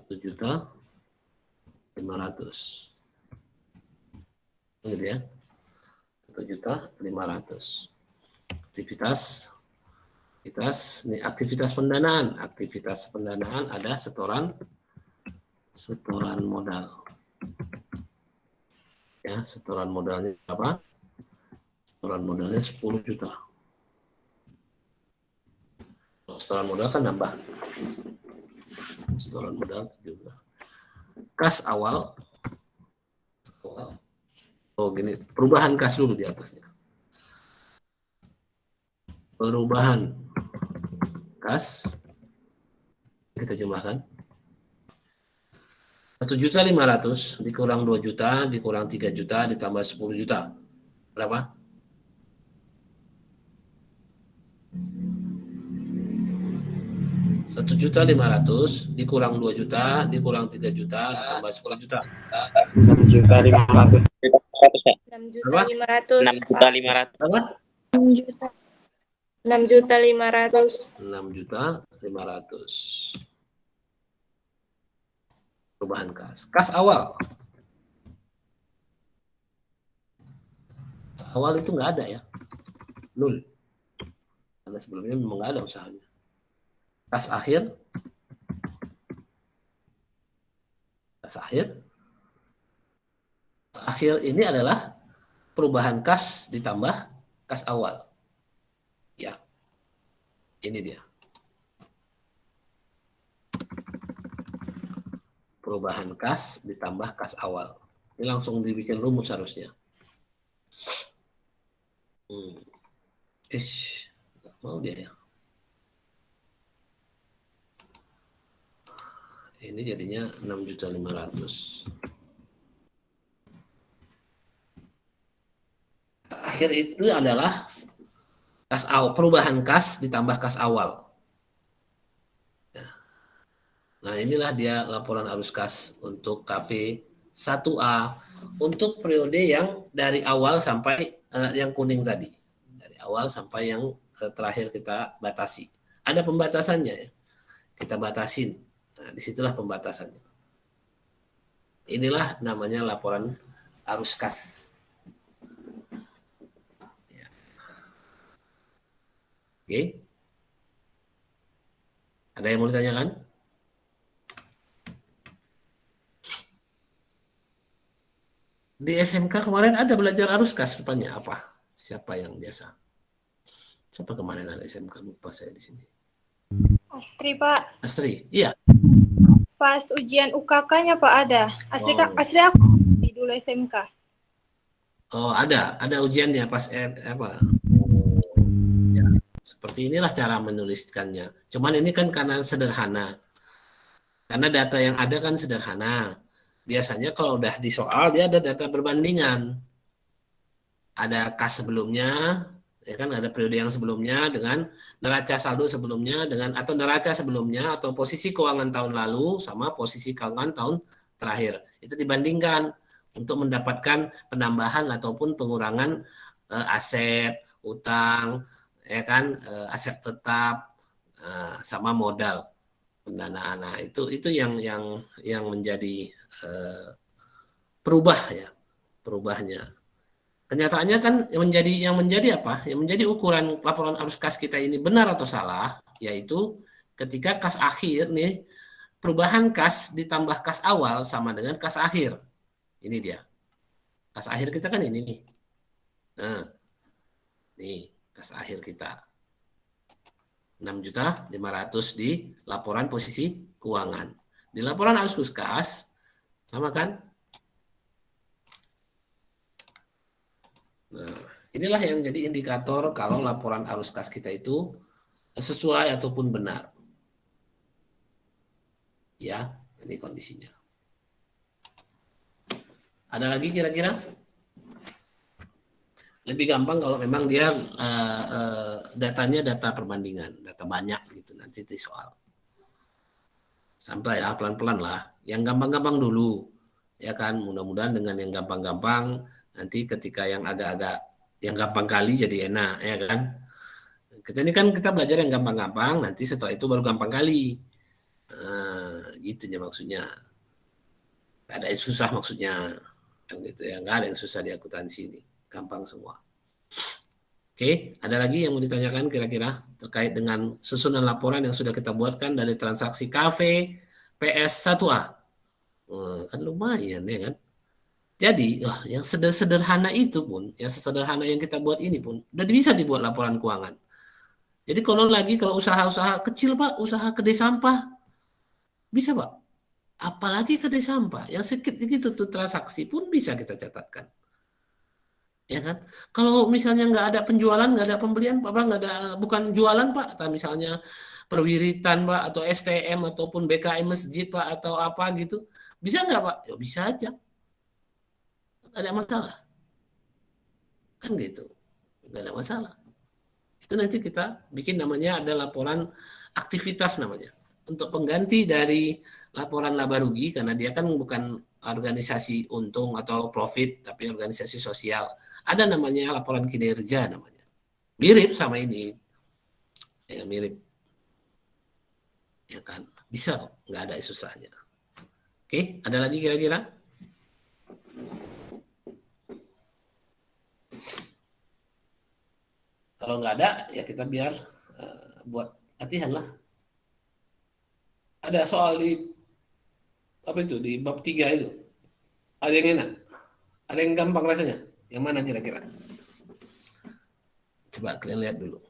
Speaker 1: 1.500.000. Gitu ya. 1.500.000. Aktivitas pendanaan. Aktivitas pendanaan ada setoran modal. Ya, setoran modalnya berapa? Setoran modalnya 10 juta. Setoran modal kan nambah. Setoran modal juga. Kas awal. Oh gini, perubahan kas dulu di atasnya. Perubahan kas kita jumlahkan 1.500.000 dikurang 2 juta dikurang 3 juta ditambah 10 juta berapa? Rp1.500.000 dikurang 2 juta dikurang 3 juta ditambah 10 juta.
Speaker 2: 1.500.000.
Speaker 3: 6.500.000.
Speaker 5: 6.500.000.
Speaker 1: Berapa?
Speaker 3: 6.500.000.
Speaker 1: 6.500.000. Perubahan kas. Kas awal. Kas awal itu nggak ada ya. 0. Karena sebelumnya memang nggak ada usahanya. Kas akhir. Kas akhir. Kas akhir ini adalah perubahan kas ditambah kas awal. Ya. Ini dia. Perubahan kas ditambah kas awal. Ini langsung dibikin rumus harusnya. Nggak mau dia ya. Ini jadinya 6.500.000. Akhir itu adalah kas awal, perubahan kas ditambah kas awal. Nah, inilah dia laporan arus kas untuk KV 1A untuk periode yang dari awal sampai yang kuning tadi. Dari awal sampai yang terakhir kita batasi. Ada pembatasannya ya. Kita batasin. Nah, disitulah pembatasannya. Inilah namanya laporan arus kas. Ya. Oke. Ada yang mau ditanyakan? Di SMK kemarin ada belajar arus kas rupanya apa? Siapa yang biasa? Siapa kemarin ada SMK? Lupa saya di sini.
Speaker 3: Astri, Pak.
Speaker 1: Astri, iya.
Speaker 3: Pas ujian UKK-nya, Pak, ada. Astri,
Speaker 1: Oh.
Speaker 3: Astri aku di dulu SMK.
Speaker 1: Oh, ada ujiannya pas apa? Ya, seperti inilah cara menuliskannya. Cuman ini kan karena sederhana. Karena data yang ada kan sederhana. Biasanya kalau udah di soal dia ada data perbandingan. Ada kas sebelumnya, ya kan ada periode yang sebelumnya dengan neraca saldo sebelumnya dengan atau neraca sebelumnya atau posisi keuangan tahun lalu sama posisi keuangan tahun terakhir. Itu dibandingkan untuk mendapatkan penambahan ataupun pengurangan aset, utang, ya kan, aset tetap sama modal pendanaan. Nah, itu yang menjadi perubahannya. Kenyataannya kan yang menjadi apa? Yang menjadi ukuran laporan arus kas kita ini benar atau salah, yaitu ketika kas akhir nih perubahan kas ditambah kas awal sama dengan kas akhir. Ini dia. Kas akhir kita kan ini nih. Nah, nih kas akhir kita. 6.500.000 di laporan posisi keuangan. Di laporan arus kas sama kan? Nah, inilah yang jadi indikator kalau laporan arus kas kita itu sesuai ataupun benar. Ya, ini kondisinya. Ada lagi kira-kira? Lebih gampang kalau memang dia datanya data perbandingan, data banyak gitu nanti di soal. Sampai ya pelan-pelan lah. Yang gampang-gampang dulu, ya kan. Mudah-mudahan dengan yang gampang-gampang nanti ketika yang agak-agak yang gampang kali jadi enak, ya kan. Kita ini kan kita belajar yang gampang-gampang, nanti setelah itu baru gampang kali. Gitu ya maksudnya. Gak ada yang susah maksudnya, kan gitu ya. Gak ada yang susah di akuntansi ini. Gampang semua. Oke, ada lagi yang mau ditanyakan kira-kira terkait dengan susunan laporan yang sudah kita buatkan dari transaksi kafe PS1A. Kan lumayan ya kan. Jadi, yang sederhana itu pun, yang sesederhana yang kita buat ini pun, udah bisa dibuat laporan keuangan. Jadi kalau usaha-usaha kecil Pak, usaha kedai sampah, bisa Pak. Apalagi kedai sampah, yang sedikit gitu tuh transaksi pun bisa kita catatkan. Ya kan? Kalau misalnya nggak ada penjualan, nggak ada pembelian, Pak, nggak ada, bukan jualan Pak, atau misalnya perwiritan Pak, atau STM ataupun BKM masjid Pak, atau apa gitu, bisa nggak Pak? Ya bisa aja, nggak ada masalah, kan gitu, nggak ada masalah. Itu nanti kita bikin namanya ada laporan aktivitas namanya, untuk pengganti dari laporan laba rugi karena dia kan bukan organisasi untung atau profit tapi organisasi sosial. Ada namanya laporan kinerja namanya. Mirip sama ini. Ya mirip. Ya kan? Bisa kok, nggak ada susahnya. Oke, ada lagi kira-kira? Kalau nggak ada, ya kita biar buat latihan lah. Ada soal di apa itu di bab 3 itu. Ada yang enak, ada yang gampang rasanya. Yang mana kira-kira? Coba kalian lihat dulu.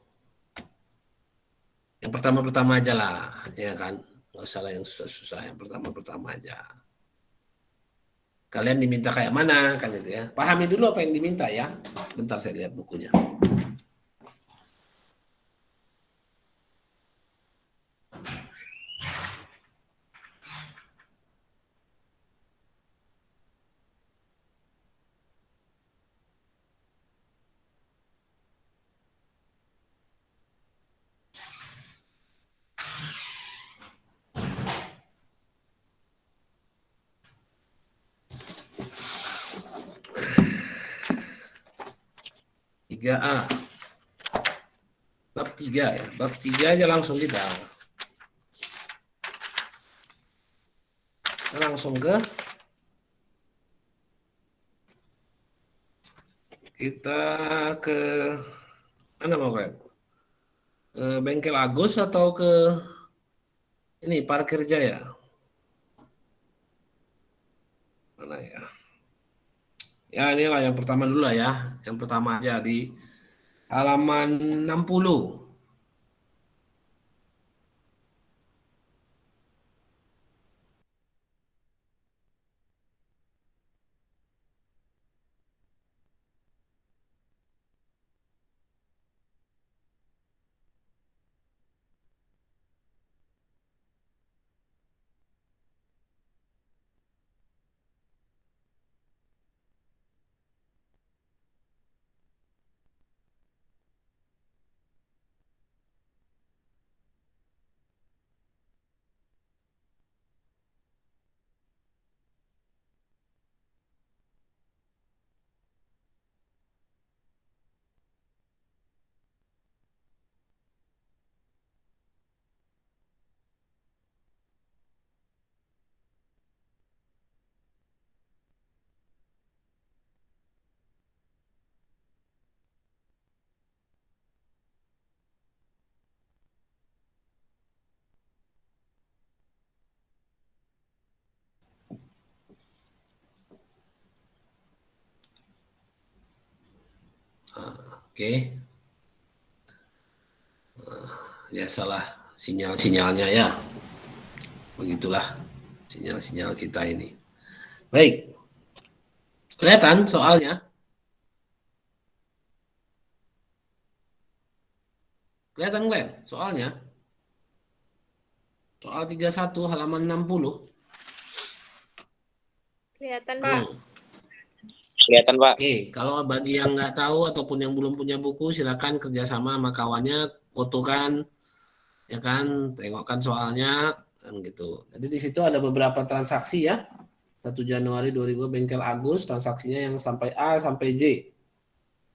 Speaker 1: Yang pertama-pertama aja lah, ya kan? Nggak usah lah yang susah-susah, yang pertama-pertama aja. Kalian diminta kayak mana, kan gitu ya. Pahami dulu apa yang diminta ya. Bentar saya lihat bukunya. A bab 3 ya, bab 3 aja langsung kita langsung ke mana mau kayak bengkel Agus atau ke ini parkir Jaya, mana ya, Ya, inilah yang pertama dulu lah ya. Yang pertama aja di halaman 60. Oke. Ya salah sinyal-sinyalnya ya. Begitulah sinyal-sinyal kita ini. Baik. Kelihatan soalnya? Kelihatan Glenn soalnya? Soal 31 halaman 60.
Speaker 3: Kelihatan, Pak.
Speaker 5: Kelihatan, Pak.
Speaker 1: Oke, kalau bagi yang nggak tahu ataupun yang belum punya buku, silakan kerjasama sama kawannya, fotokan, ya kan, tengokkan soalnya, kan gitu. Jadi di situ ada beberapa transaksi ya. 1 Januari 2000 bengkel Agus, transaksinya yang sampai A sampai J.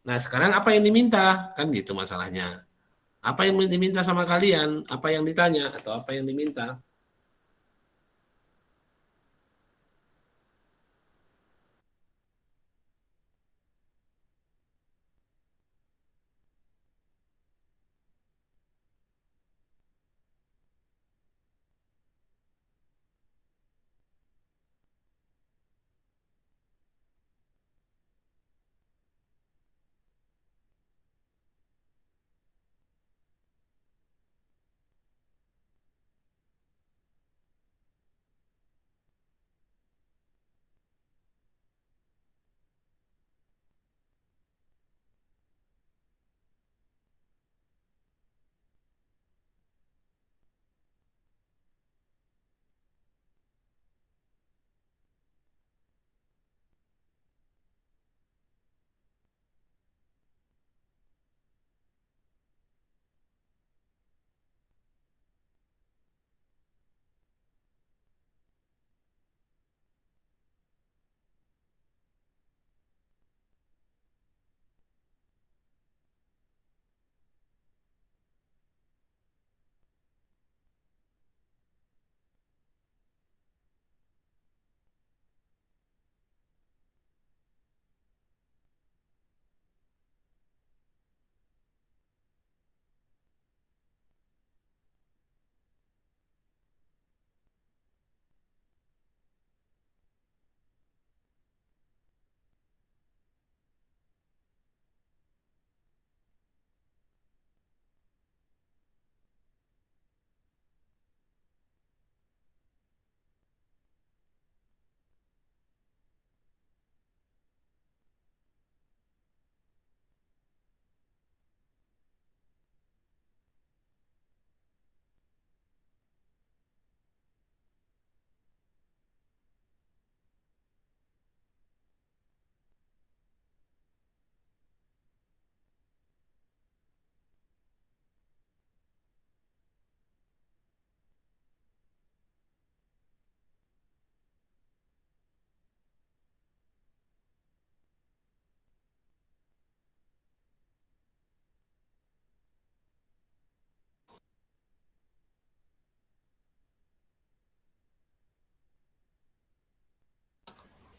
Speaker 1: Nah, sekarang apa yang diminta? Kan gitu masalahnya. Apa yang diminta sama kalian? Apa yang ditanya atau apa yang diminta?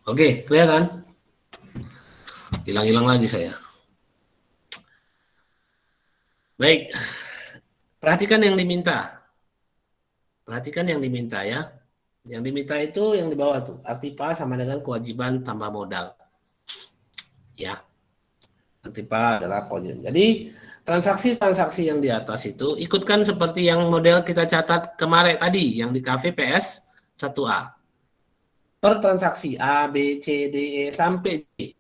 Speaker 1: Oke, kelihatan? Hilang-hilang lagi saya. Baik, perhatikan yang diminta. Perhatikan yang diminta ya. Yang diminta itu yang di bawah tuh. Aktiva sama dengan kewajiban tambah modal. Ya, aktiva adalah koin. Jadi transaksi-transaksi yang di atas itu ikutkan seperti yang model kita catat kemarin tadi yang di KVPS 1A. Per transaksi A, B, C, D, E sampai J.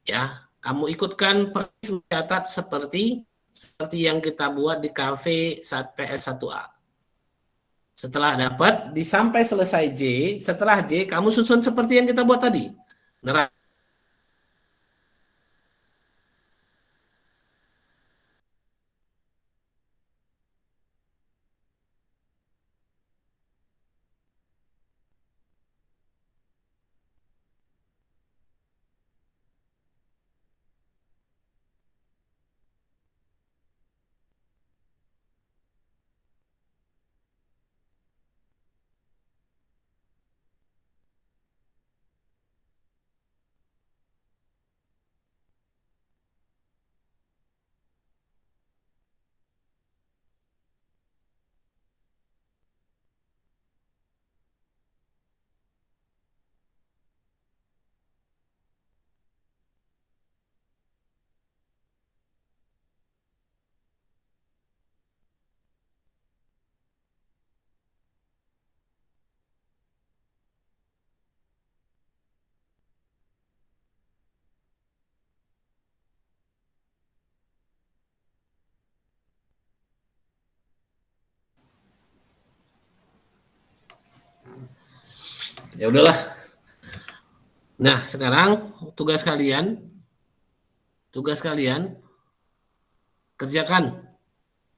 Speaker 1: Ya, kamu ikutkan persis mencatat seperti yang kita buat di KVPS 1A. Setelah dapat, sampai selesai J, setelah J kamu susun seperti yang kita buat tadi. Ya udahlah. Nah, sekarang tugas kalian kerjakan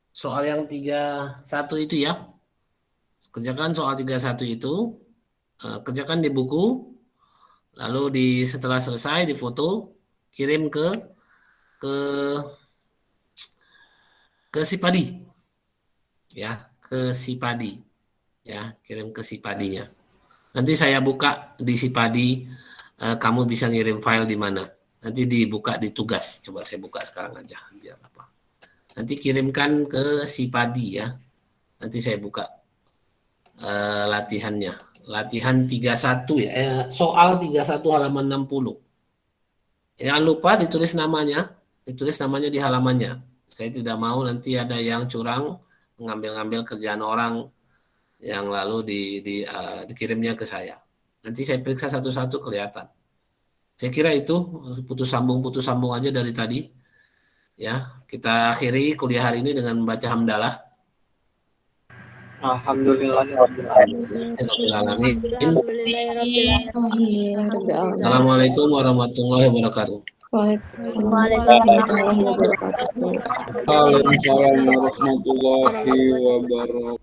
Speaker 1: soal yang 31 itu ya. Kerjakan soal 31 itu, kerjakan di buku, lalu setelah selesai difoto, kirim ke si Padi. Ya, ke si Padi. Ya, kirim ke si Padinya. Nanti saya buka di si Padi, kamu bisa ngirim file di mana. Nanti dibuka di tugas. Coba saya buka sekarang aja biar apa. Nanti kirimkan ke si Padi ya. Nanti saya buka latihannya. Latihan 31 ya. Soal 31 halaman 60. Jangan lupa ditulis namanya di halamannya. Saya tidak mau nanti ada yang curang mengambil-ngambil kerjaan orang yang lalu dikirimnya ke saya. Nanti saya periksa satu-satu kelihatan. Saya kira itu putus sambung aja dari tadi. Ya, kita akhiri kuliah hari ini dengan membaca hamdalah.
Speaker 2: Alhamdulillahirrahmanirrahim.
Speaker 1: Assalamualaikum warahmatullahi wabarakatuh.
Speaker 6: Waalaikumsalam warahmatullahi wabarakatuh.